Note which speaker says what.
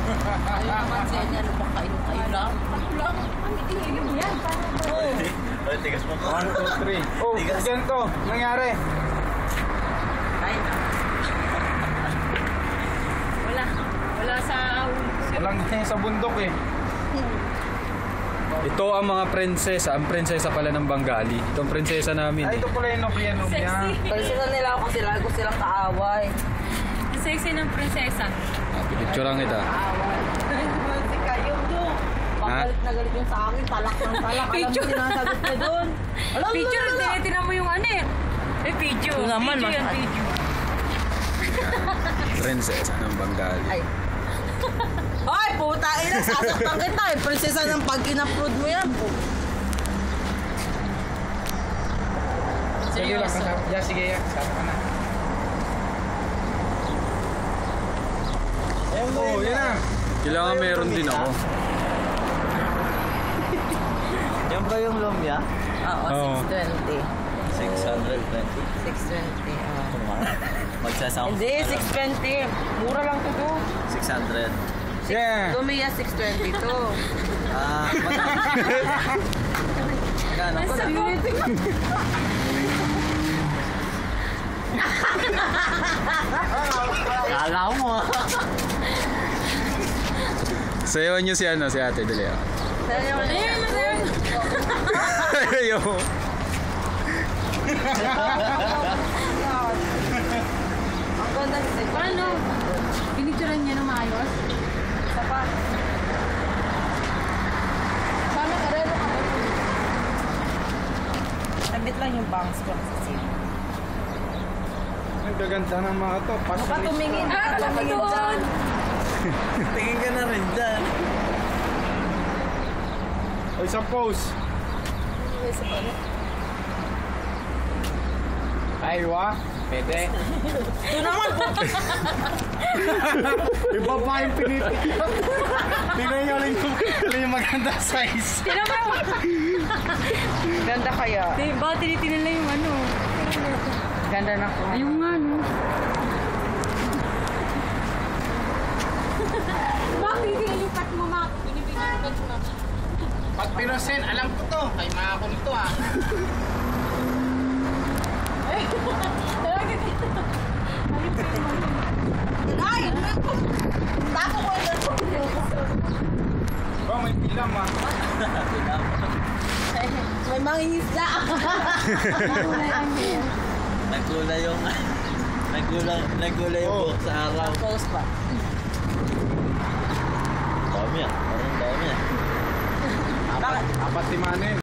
Speaker 1: Ayun naman siya niya, lubak kayo lang. Lang, hindi mo yan.
Speaker 2: Ay, tigas mo.
Speaker 3: 1, 2, 3. Oh, ganito. Nangyari.
Speaker 1: Ay, wala sa...
Speaker 3: Walang ganyan sa bundok eh.
Speaker 4: Ito ang mga prinsesa. Ang prinsesa pala ng Bengali. Itong prinsesa namin.
Speaker 3: Ay, ito pala yung Nubia.
Speaker 5: Sexy.
Speaker 1: Prinsesa nila ako kasi lagi ko silang kaaway.
Speaker 5: Sexy ng prinsesa.
Speaker 4: Pinicturean kita.
Speaker 1: Si kayo doon. Pagalit na galit yung sa akin. Talak ng talak. Alam mo sinasagot ko doon.
Speaker 5: Picture, tinitin mo yung ano eh. Eh, video.
Speaker 1: Ito naman,
Speaker 5: Video yan,
Speaker 1: mas-
Speaker 5: video.
Speaker 4: Prinsesa ng Bengali.
Speaker 1: Ay. Ay, puta ina. Sasaktan kita eh. Prinsesa ng pag in-upload mo yan.
Speaker 3: Sige lang. Yeah, sige. Sama ka na. Oh, yun na.
Speaker 4: Kailangan meron din ako.
Speaker 2: Yan ba yung lumya?
Speaker 1: Oo, 620.
Speaker 2: 620.
Speaker 1: 620.
Speaker 2: Magsasama.
Speaker 1: Hindi, 620. Mura lang to do.
Speaker 2: 600.
Speaker 3: Yeah.
Speaker 1: Lumiya 620 to.
Speaker 2: Ah, magkano?
Speaker 5: Ang sagot.
Speaker 2: Kala mo.
Speaker 4: Sayawan niyo si ano, si ate. Dali ah.
Speaker 5: Ayun, ayun.
Speaker 4: Ayaw.
Speaker 1: Ang ganda kasi.
Speaker 5: Paano? Pinicturean niya na maayos?
Speaker 1: Isa pa. Paano ka rin? Nabit lang yung bangs ko sa sila.
Speaker 3: Ang gaganda ng mga to.
Speaker 1: Ano ka tumingin?
Speaker 5: Tumingin dyan.
Speaker 2: Tingin ka na rin dyan.
Speaker 3: O, isang pose. Ay, wa. Pwede.
Speaker 1: Ito naman po.
Speaker 3: Iba pa yung pinitigyan. Tingnan nyo lang yung maganda size.
Speaker 5: Sino ba?
Speaker 1: Ganda kaya.
Speaker 5: Ba, tinitingnan lang yung ano.
Speaker 1: Ganda na ko.
Speaker 5: Ayun nga, no. Bakit hindi yung cut mo, ma? Binibigyan yung cut mo.
Speaker 3: Pag pinosen, alam ko to. Kay mga ko nito ah.
Speaker 1: Ay! Tapo ko ito.
Speaker 3: Oh, may pilam ah.
Speaker 1: May mangingis na.
Speaker 2: Nagkulay yung... Nagkulay yung buhok sa araw.
Speaker 1: Post pa.
Speaker 2: Dami ah. Parang dami ah.
Speaker 1: Bakit?
Speaker 3: 4 limanin.